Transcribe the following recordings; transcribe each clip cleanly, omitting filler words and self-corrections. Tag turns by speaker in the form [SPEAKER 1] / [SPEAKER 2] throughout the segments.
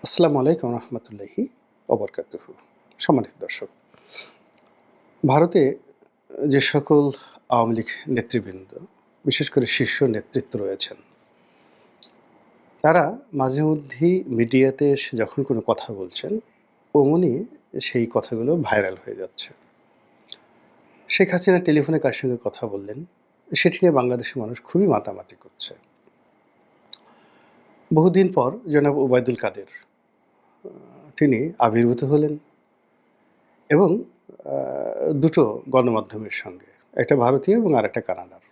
[SPEAKER 1] আসসালামু আলাইকুম রহমতুল্লাহি ওবরকাতুহু। সম্মানিত দর্শক, ভারতে যে সকল আওয়ামী লীগ নেতৃবৃন্দ, বিশেষ করে শীর্ষ নেতৃত্ব রয়েছেন, তারা মাঝে মধ্যেই মিডিয়াতে এসে যখন কোনো কথা বলছেন, অমনি সেই কথাগুলো ভাইরাল হয়ে যাচ্ছে। শেখ হাসিনা টেলিফোনে কার সঙ্গে কথা বললেন, সেটি নিয়ে বাংলাদেশের মানুষ খুবই মাতামাতি করছে। বহুদিন পর জনাব ওবায়দুল কাদের তিনি আবির্ভূত হলেন এবং দুটো গণমাধ্যমের সঙ্গে, একটা ভারতীয় এবং আরেকটা কানাডার।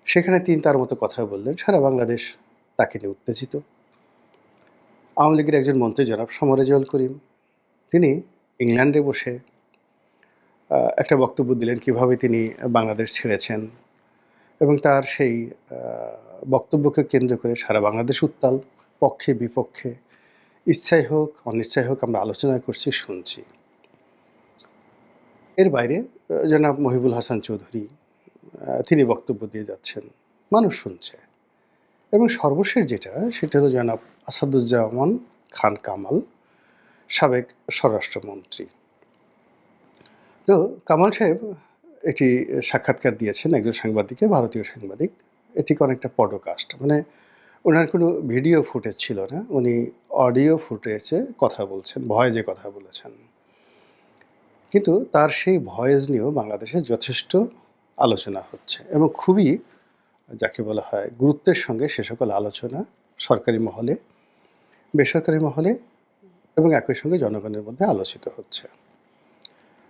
[SPEAKER 1] সেখানে তিনি তার মতো কথা বললেন। সারা বাংলাদেশ তাকে নিয়ে উত্তেজিত। আওয়ামী লীগের একজন মন্ত্রী জনাব সমরেজল করিম, তিনি ইংল্যান্ডে বসে একটা বক্তব্য দিলেন কিভাবে তিনি বাংলাদেশ ছেড়েছেন এবং তার সেই বক্তব্যকে কেন্দ্র করে সারা বাংলাদেশ উত্তাল, পক্ষে বিপক্ষে, ইচ্ছাই হোক অনিচ্ছাই হোক আমরা আলোচনা করছি, শুনছি। এর বাইরে জনাব মহিবুল হাসান চৌধুরী তিনি বক্তব্য দিয়ে যাচ্ছেন, মানুষ শুনছে। এবং সর্বশেষ সেটা হলো জনাব আসাদুজ্জামান খান কামাল, সাবেক স্বরাষ্ট্রমন্ত্রী। তো কামাল সাহেব একটি সাক্ষাৎকার দিয়েছেন একজন সাংবাদিককে, ভারতীয় সাংবাদিক। এটিকে অনেকটা পডকাস্ট, মানে ওনার কোনো ভিডিও ফুটেজ ছিল না, উনি অডিও ফুটেজে কথা বলছেন, ভয়েসে কথা বলেছেন। কিন্তু তার সেই ভয়েস নিয়েও বাংলাদেশে যথেষ্ট আলোচনা হচ্ছে এবং খুবই, যাকে বলা হয়, গুরুত্বের সঙ্গে সে সকল আলোচনা সরকারি মহলে, বেসরকারি মহলে এবং একই সঙ্গে জনগণের মধ্যে আলোচিত হচ্ছে।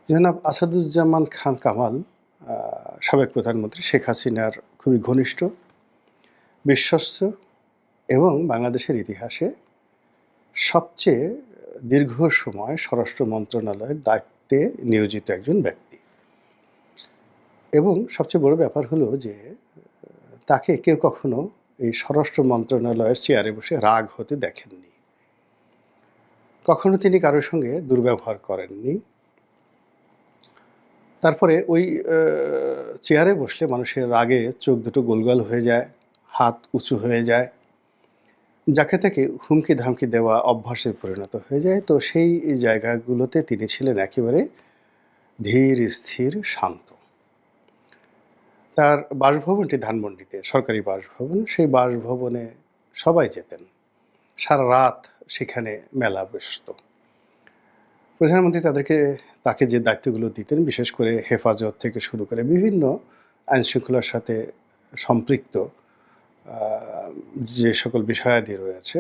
[SPEAKER 1] জনাব আসাদুজ্জামান খান কামাল সাবেক প্রধানমন্ত্রী শেখ হাসিনার খুবই ঘনিষ্ঠ, বিশ্বস্ত এবং বাংলাদেশের ইতিহাসে সবচেয়ে দীর্ঘ সময় স্বরাষ্ট্র মন্ত্রণালয়ের দায়িত্বে নিয়োজিত একজন ব্যক্তি। এবং সবচেয়ে বড় ব্যাপার হলো যে তাকে কেউ কখনো এই স্বরাষ্ট্র মন্ত্রণালয়ের চেয়ারে বসে রাগ হতে দেখেননি। কখনো তিনি কারোর সঙ্গে দুর্ব্যবহার করেননি। তারপরে ওই চেয়ারে বসলে মানুষের রাগে চোখ দুটো গোলগাল হয়ে যায়, হাত উঁচু হয়ে যায়, যাকে তাকে হুমকি ধামকি দেওয়া অভ্যাসে পরিণত হয়ে যায়। তো সেই জায়গাগুলোতে তিনি ছিলেন একেবারে ধীর স্থির শান্ত। তার বাসভবনটি ধানমন্ডিতে, সরকারি বাসভবন। সেই বাসভবনে সবাই যেতেন, সারা রাত সেখানে মেলা বসত। প্রধানমন্ত্রী তাকে যে দায়িত্বগুলো দিতেন, বিশেষ করে হেফাজত থেকে শুরু করে বিভিন্ন আইনশৃঙ্খলার সাথে সম্পৃক্ত যে সকল বিষয়াদি রয়েছে,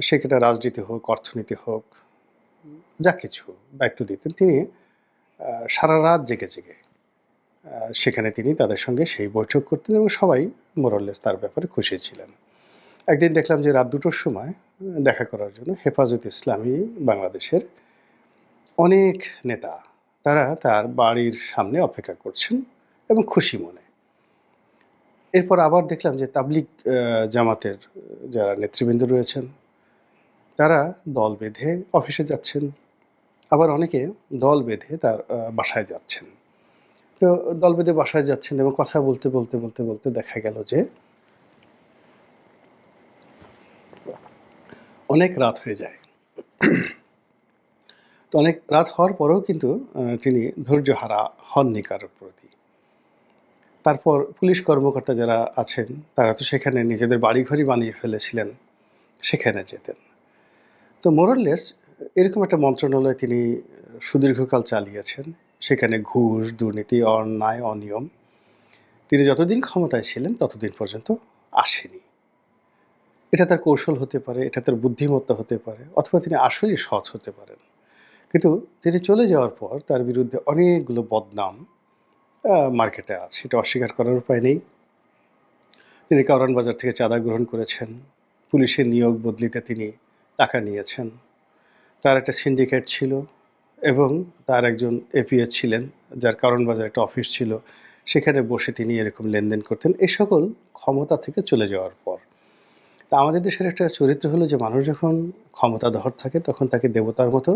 [SPEAKER 1] সেটা রাজনীতি হোক, অর্থনীতি হোক, যা কিছু দায়িত্ব দিতেন, তিনি সারা রাত জেগে জেগে সেখানে তিনি তাদের সঙ্গে সেই বৈঠক করতেন এবং সবাই মোরলেস তার ব্যাপারে খুশি ছিলেন। একদিন দেখলাম যে রাত 2টোর সময় দেখা করার জন্য হেফাজত ইসলামী বাংলাদেশের অনেক নেতা তারা তার বাড়ির সামনে অপেক্ষা করছেন এবং খুশি মনে। এরপর আবার দেখলাম যে তাবলিগ জামাতের যারা নেতৃবৃন্দ রয়েছেন তারা দল বেঁধে অফিসে যাচ্ছেন, আবার অনেকে দল বেঁধে তার বাসায় যাচ্ছেন। তো দল বেঁধে বাসায় যাচ্ছেন এবং কথা বলতে বলতে বলতে বলতে দেখা গেল যে অনেক রাত হয়ে যায়। তো অনেক রাত হওয়ার পরেও কিন্তু তিনি ধৈর্যহারা হননি কারোর প্রতি। তারপর পুলিশ কর্মকর্তা যারা আছেন তারা তো সেখানে নিজেদের বাড়িঘরই বানিয়ে ফেলেছিলেন, সেখানে যেতেন। তো মোরলেস এরকম একটা মন্ত্রণালয় তিনি সুদীর্ঘকাল চালিয়েছেন। সেখানে ঘুষ, দুর্নীতি, অন্যায়, অনিয়ম তিনি যতদিন ক্ষমতায় ছিলেন ততদিন পর্যন্ত আসেনি। এটা তার কৌশল হতে পারে, এটা তার বুদ্ধিমত্তা হতে পারে, অথবা তিনি আসলেই সৎ হতে পারেন। কিন্তু তিনি চলে যাওয়ার পর তার বিরুদ্ধে অনেকগুলো বদনাম মার্কেটে আছে, এটা অস্বীকার করার উপায় নেই। তিনি কারওয়ান বাজার থেকে চাঁদা গ্রহণ করেছেন, পুলিশের নিয়োগ বদলিতে তিনি টাকা নিয়েছেন, তার একটা সিন্ডিকেট ছিল এবং তার একজন এপিএ ছিলেন যার কারওয়ান বাজারে একটা অফিস ছিল, সেখানে বসে তিনি এরকম লেনদেন করতেন। এই সকল ক্ষমতা থেকে চলে যাওয়ার পর তা আমাদের দেশের একটা চরিত্র হলো যে মানুষ যখন ক্ষমতাধর থাকে তখন তাকে দেবতার মতো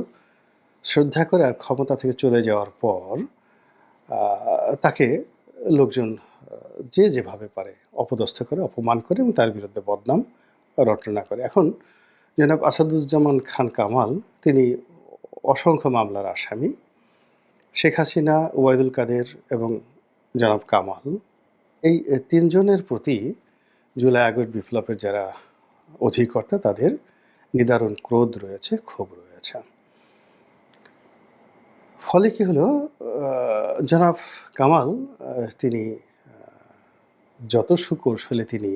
[SPEAKER 1] শ্রদ্ধা করে, আর ক্ষমতা থেকে চলে যাওয়ার পর তাকে লোকজন যে যেভাবে পারে অপদস্থ করে, অপমান করে এবং তার বিরুদ্ধে বদনাম রটনা করে। এখন জনাব আসাদুজ্জামান খান কামাল তিনি অসংখ্য মামলার আসামি। শেখ হাসিনা, ওবায়দুল কাদের এবং জনাব কামাল এই ৩ জনের প্রতি জুলাই আগস্ট বিপ্লবের যারা অধিকর্তা তাদের নিদারুণ ক্রোধ রয়েছে, ক্ষোভ রয়েছে। ফলে কি হলো, জনাব কামাল তিনি যত সুকৌশলে তিনি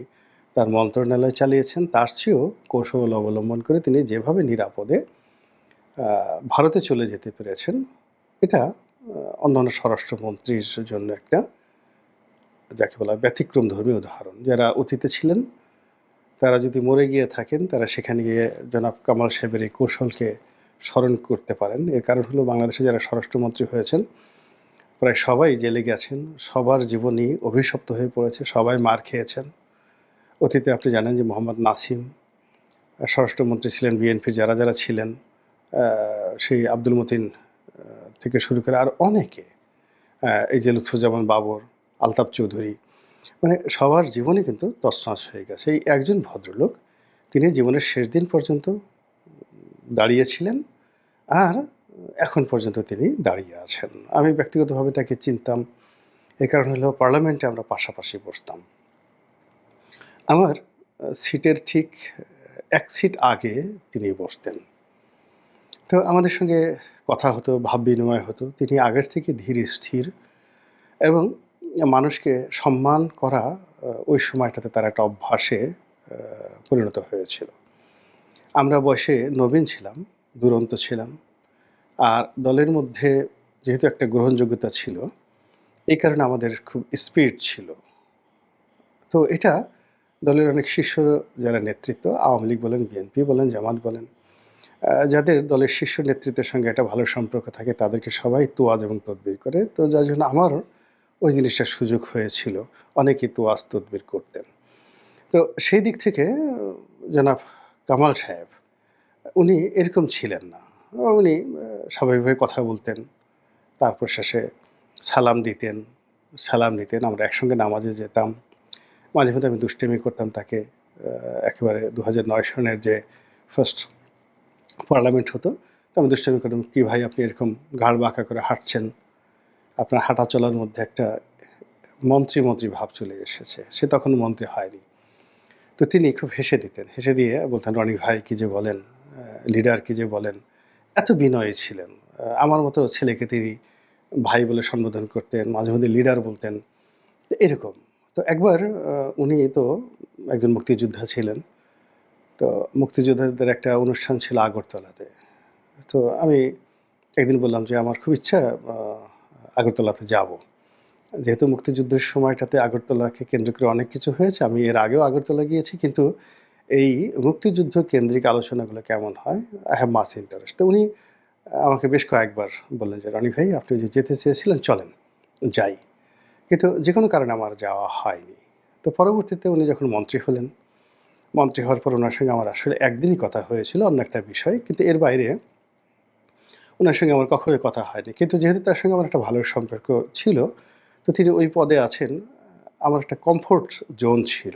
[SPEAKER 1] তার মন্ত্রণালয় চালিয়েছেন তার চেয়েও কৌশল অবলম্বন করে তিনি যেভাবে নিরাপদে ভারতে চলে যেতে পেরেছেন, এটা অন্যান্য স্বরাষ্ট্রমন্ত্রীর জন্য একটা যাকে বলা ব্যতিক্রমধর্মী উদাহরণ। যারা অতীতে ছিলেন তারা যদি মরে গিয়ে থাকেন তারা সেখানে গিয়ে জনাব কামাল সাহেবের এই কৌশলকে স্মরণ করতে পারেন। এর কারণ হলো বাংলাদেশে যারা স্বরাষ্ট্রমন্ত্রী হয়েছেন প্রায় সবাই জেলে গেছেন, সবার জীবনই অভিশপ্ত হয়ে পড়েছে, সবাই মার খেয়েছেন। অতীতে আপনি জানেন যে মোহাম্মদ নাসিম স্বরাষ্ট্রমন্ত্রী ছিলেন, বিএনপির যারা যারা ছিলেন, সেই আব্দুল মতিন থেকে শুরু করে আর অনেকে, এই যে লুৎফুজ্জামান বাবর, আলতাফ চৌধুরী, মানে সবার জীবনই কিন্তু তছনছ হয়ে গেছে। এই একজন ভদ্রলোক তিনি জীবনের শেষ দিন পর্যন্ত দাঁড়িয়েছিলেন আর এখন পর্যন্ত তিনি দাঁড়িয়ে আছেন। আমি ব্যক্তিগতভাবে তাকে চিনতাম, এ কারণ হলো পার্লামেন্টে আমরা পাশাপাশি বসতাম। আমার সিটের ঠিক ১ সিট আগে তিনি বসতেন। তো আমাদের সঙ্গে কথা হতো, ভাব বিনিময় হতো। তিনি আগের থেকে ধীর স্থির এবং মানুষকে সম্মান করা ওই সময়টাতে তার একটা অভ্যাসে পরিণত হয়েছিল। আমরা বয়সে নবীন ছিলাম, দুরন্ত ছিলাম, আর দলের মধ্যে যেহেতু একটা গ্রহণযোগ্যতা ছিল, এই কারণে আমাদের খুব স্পিরিট ছিল। তো এটা দলের অনেক শীর্ষ যারা নেতৃত্ব, আওয়ামী লীগ বলেন, বিএনপি বলেন, জামাত বলেন, যাদের দলের শীর্ষ নেতৃত্বের সঙ্গে একটা ভালো সম্পর্ক থাকে তাদেরকে সবাই তোয়াজ এবং তদবির করে। তো যার জন্য আমারও ওই জিনিসটার সুযোগ হয়েছিল, অনেকেই তোয়াজ তদবির করতেন। তো সেই দিক থেকে জনাব কামাল সাহেব উনি এরকম ছিলেন না। উনি স্বাভাবিকভাবে কথা বলতেন, তারপর শেষে সালাম দিতেন, সালাম নিতেন। আমরা একসঙ্গে নামাজে যেতাম। মাঝে মধ্যে আমি দুষ্টামি করতাম তাকে। একেবারে ২০০৯ সনের যে ফার্স্ট পার্লামেন্ট হতো, তো আমি দুষ্টামি করতাম, কী ভাই আপনি এরকম ঘাড় বাঁকা করে হাঁটছেন, আপনার হাঁটা চলার মধ্যে একটা মন্ত্রী মন্ত্রী ভাব চলে এসেছে। সে তখন মন্ত্রী হয়নি। তো তিনি খুব হেসে দিতেন, হেসে দিয়ে বলতেন, রনি ভাই কী যে বলেন, লিডার কী যে বলেন, এত বিনয়ী ছিলেন। আমার মতো ছেলেকে তিনি ভাই বলে সম্বোধন করতেন, মাঝে মধ্যে লিডার বলতেন, এরকম। তো একবার উনি তো একজন মুক্তিযোদ্ধা ছিলেন। তো মুক্তিযোদ্ধাদের একটা অনুষ্ঠান ছিল আগরতলাতে। তো আমি একদিন বললাম যে আমার খুব ইচ্ছা আগরতলাতে যাব। যেহেতু মুক্তিযুদ্ধের সময়টাতে আগরতলাকে কেন্দ্র করে অনেক কিছু হয়েছে, আমি এর আগেও আগরতলা গিয়েছি, কিন্তু এই মুক্তিযুদ্ধ কেন্দ্রিক আলোচনাগুলো কেমন হয়, আই হ্যাভ মাচ ইন্টারেস্ট। তো উনি আমাকে বেশ কয়েকবার বললেন যে, রনি ভাই আপনি যে যেতে চেয়েছিলেন চলেন, যাই। কিন্তু যে কোনো কারণে আমার যাওয়া হয়নি। তো পরবর্তীতে উনি যখন মন্ত্রী হলেন, মন্ত্রী হওয়ার পর ওনার সঙ্গে আমার আসলে একদিনই কথা হয়েছিল অন্য একটা বিষয়, কিন্তু এর বাইরে ওনার সঙ্গে আমার কখনোই কথা হয়নি। কিন্তু যেহেতু তার সঙ্গে আমার একটা ভালো সম্পর্ক ছিল, তো তিনি ওই পদে আছেন, আমার একটা কমফোর্ট জোন ছিল।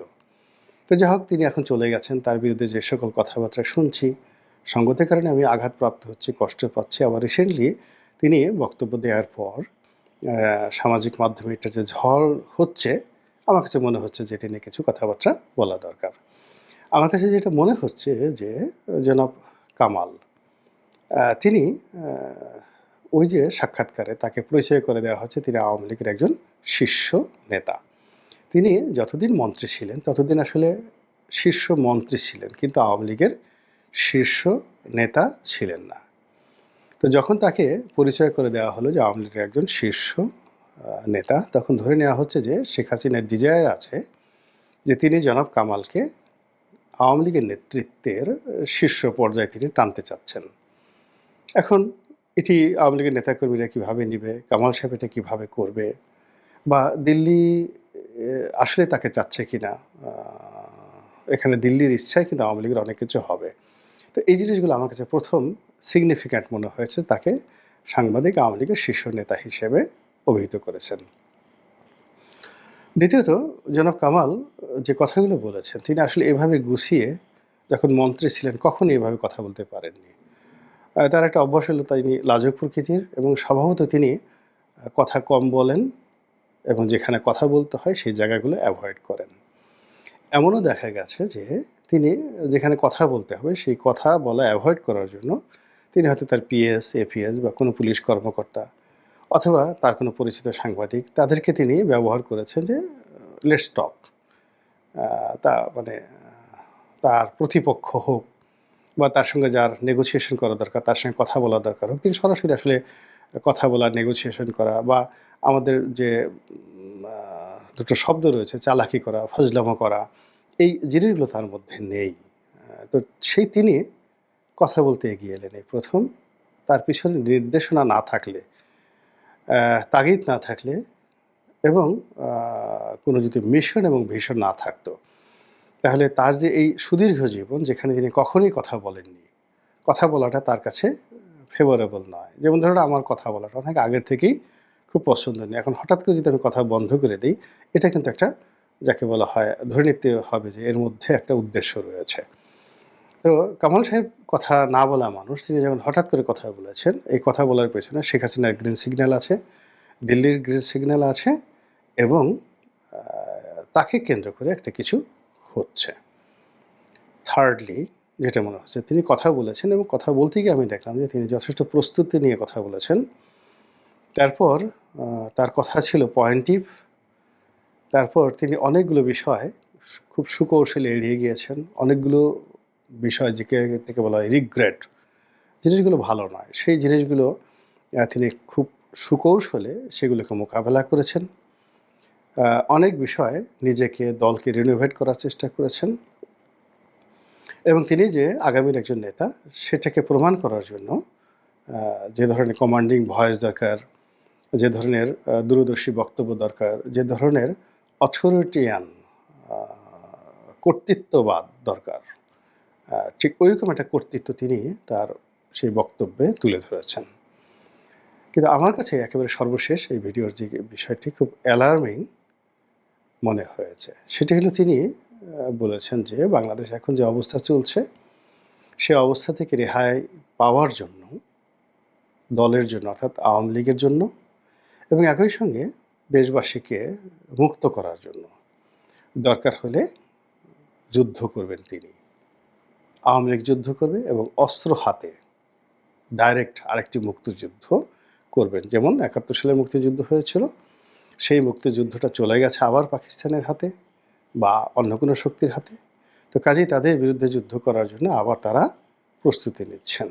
[SPEAKER 1] তো যাই হোক, তিনি এখন চলে গেছেন। তার বিরুদ্ধে যে সকল কথাবার্তা শুনছি, সঙ্গতের কারণে আমি আঘাতপ্রাপ্ত হচ্ছি, কষ্ট পাচ্ছি। আবার রিসেন্টলি তিনি বক্তব্য দেওয়ার পর সামাজিক মাধ্যমে এটা যে ঝড় হচ্ছে, আমার কাছে মনে হচ্ছে যে এটা নিয়ে কিছু কথাবার্তা বলা দরকার। আমার কাছে যেটা মনে হচ্ছে যে জনাব কামাল তিনি ওই যে সাক্ষাৎকারে তাকে পরিচয় করে দেওয়া হচ্ছে তিনি আওয়ামী লীগের একজন শীর্ষ নেতা। তিনি যতদিন মন্ত্রী ছিলেন ততদিন আসলে শীর্ষ মন্ত্রী ছিলেন, কিন্তু আওয়ামী লীগের শীর্ষ নেতা ছিলেন না। তো যখন তাকে পরিচয় করে দেওয়া হলো যে আওয়ামী লীগের একজন শীর্ষ নেতা, তখন ধরে নেওয়া হচ্ছে যে শেখ হাসিনার ডিজায়ার আছে যে তিনি জনাব কামালকে আওয়ামী লীগের নেতৃত্বের শীর্ষ পর্যায়ে তিনি টানতে চাচ্ছেন। এখন এটি আওয়ামী লীগের নেতাকর্মীরা কীভাবে নেবে, কামাল সাহেব এটা কীভাবে করবে, বা দিল্লি আসলে তাকে চাচ্ছে কিনা, এখানে দিল্লির ইচ্ছায় কিন্তু আওয়ামী লীগের অনেক কিছু হবে। তো এই জিনিসগুলো আমার কাছে প্রথম সিগনিফিক্যান্ট মনে হয়েছে, তাকে সাংবাদিক আওয়ামী লীগের শীর্ষ নেতা হিসেবে অভিহিত করেছেন। দ্বিতীয়ত জনাব কামাল যে কথাগুলো বলেছেন তিনি আসলে এভাবে গুছিয়ে যখন মন্ত্রী ছিলেন কখনই এভাবে কথা বলতে পারেননি। তার একটা অভ্যাস হলো তিনি লাজুক প্রকৃতির এবং স্বভাবত তিনি কথা কম বলেন এবং যেখানে কথা বলতে হয় সেই জায়গাগুলো অ্যাভয়েড করেন। এমনও দেখা গেছে যে তিনি যেখানে কথা বলতে হবে সেই কথা বলা অ্যাভয়েড করার জন্য তিনি হয়তো তার পিএস, এপিএস বা কোনো পুলিশ কর্মকর্তা অথবা তার কোনো পরিচিত সাংবাদিক তাদেরকে তিনি ব্যবহার করেছেন যে লেটস টক। তা মানে তার প্রতিপক্ষ হোক বা তার সঙ্গে যার নেগোসিয়েশন করা দরকার তার সঙ্গে কথা বলা দরকার হোক তিনি সরাসরি আসলে কথা বলা, নেগোসিয়েশন করা বা আমাদের যে দুটো শব্দ রয়েছে চালাকি করা, ফজলামো করা, এই জিনিসগুলো তার মধ্যে নেই। তো সেই তিনি কথা বলতে এগিয়ে এলেন এই প্রথম। তার পিছনে নির্দেশনা না থাকলে, তাগিদ না থাকলে এবং কোনো যদি মিশন এবং ভিশন না থাকতো তাহলে তার যে এই সুদীর্ঘ জীবন যেখানে তিনি কখনোই কথা বলেননি, কথা বলাটা তার কাছে ফেভারেবল নয়। যেমন ধরুন আমার কথা বলাটা অনেক আগের থেকেই খুব পছন্দনীয়। এখন হঠাৎ করে যদি আমি কথা বন্ধ করে দিই, এটা কিন্তু একটা যাকে বলা হয় ধরে নিতে হবে যে এর মধ্যে একটা উদ্দেশ্য রয়েছে। তো কামাল সাহেব কথা না বলা মানুষ, তিনি যখন হঠাৎ করে কথা বলেছেন, এই কথা বলার পেছনে শেখ হাসিনার গ্রিন সিগন্যাল আছে, দিল্লির গ্রিন সিগন্যাল আছে এবং তাকে কেন্দ্র করে একটা কিছু হচ্ছে। থার্ডলি যেটা মনে হচ্ছে তিনি কথা বলেছেন এবং কথা বলতে গিয়ে আমি দেখলাম যে তিনি যথেষ্ট প্রস্তুতি নিয়ে কথা বলেছেন। তারপর তার কথা ছিল পয়েন্টিভ। তারপর তিনি অনেকগুলো বিষয় খুব সুকৌশলে এড়িয়ে গিয়েছেন। অনেকগুলো বিষয় যেটাকে বলা হয় রিগ্রেট, জিনিসগুলো ভালো নয়। সেই জিনিসগুলো তিনি খুব সুকৌশলে সেগুলোকে মোকাবেলা করেছেন। অনেক বিষয়ে নিজেকে দলকে রিনোভেট করার চেষ্টা করেছেন এবং তিনি যে আগামীর একজন নেতা সেটাকে প্রমাণ করার জন্য যে ধরনের কমান্ডিং ভয়েস দরকার, যে ধরনের দূরদর্শী বক্তব্য দরকার, যে ধরনের অথরিটিয়ান কর্তৃত্ববাদ দরকার, ঠিক ওইরকম একটা কর্তৃত্ব তিনি তার সেই বক্তব্যে তুলে ধরেছেন। কিন্তু আমার কাছে একেবারে সর্বশেষ এই ভিডিওর যে বিষয়টি খুব অ্যালার্মিং মনে হয়েছে সেটি হলো তিনি বলেছেন যে বাংলাদেশ এখন যে অবস্থা চলছে সে অবস্থা থেকে রেহাই পাওয়ার জন্য দলের জন্য অর্থাৎ আওয়ামী লীগের জন্য এবং একই সঙ্গে দেশবাসীকে মুক্ত করার জন্য দরকার হলে যুদ্ধ করবেন তিনি। আওয়ামী লীগ যুদ্ধ করবে এবং অস্ত্র হাতে ডাইরেক্ট আরেকটি মুক্তিযুদ্ধ করবেন। যেমন ৭১ সালে মুক্তিযুদ্ধ হয়েছিল, সেই মুক্তিযুদ্ধটা চলে গেছে আবার পাকিস্তানের হাতে বা অন্য কোনো শক্তির হাতে। তো কাজেই তাদের বিরুদ্ধে যুদ্ধ করার জন্য আবার তারা প্রস্তুতি নিচ্ছেন।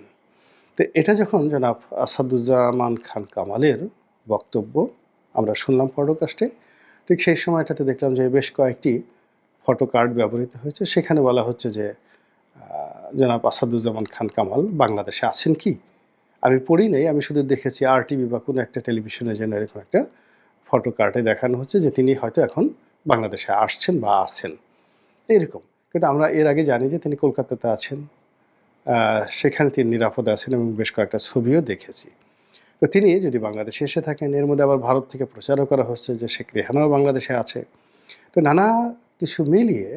[SPEAKER 1] তো এটা যখন জনাব আসাদুজ্জামান খান কামালের বক্তব্য আমরা শুনলাম পডকাস্টে, ঠিক সেই সময়টাতে দেখলাম যে বেশ কয়েকটি ফটো কার্ড ব্যবহৃত হয়েছে। সেখানে বলা হচ্ছে যে জনাব আসাদুজ্জামান খান কামাল বাংলাদেশে আছেন কি? আমি পড়ি নাই, আমি শুধু দেখেছি আরটিভি বা কোনো একটা টেলিভিশনে যেন এরকম একটা ফটো কার্ডে দেখানো হচ্ছে যে তিনি হয়তো এখন বাংলাদেশে আসছেন বা আছেন এরকম। কিন্তু আমরা এর আগে জানি যে তিনি কলকাতাতে আছেন, সেখানে তিনি নিরাপদে আছেন এবং বেশ কয়েকটা ছবিও দেখেছি। তো তিনি যদি বাংলাদেশে এসে থাকেন, এর মধ্যে আবার ভারত থেকে প্রচারও করা হচ্ছে যে শেখ রেহানাও বাংলাদেশে আছে। তো নানা কিছু মিলিয়ে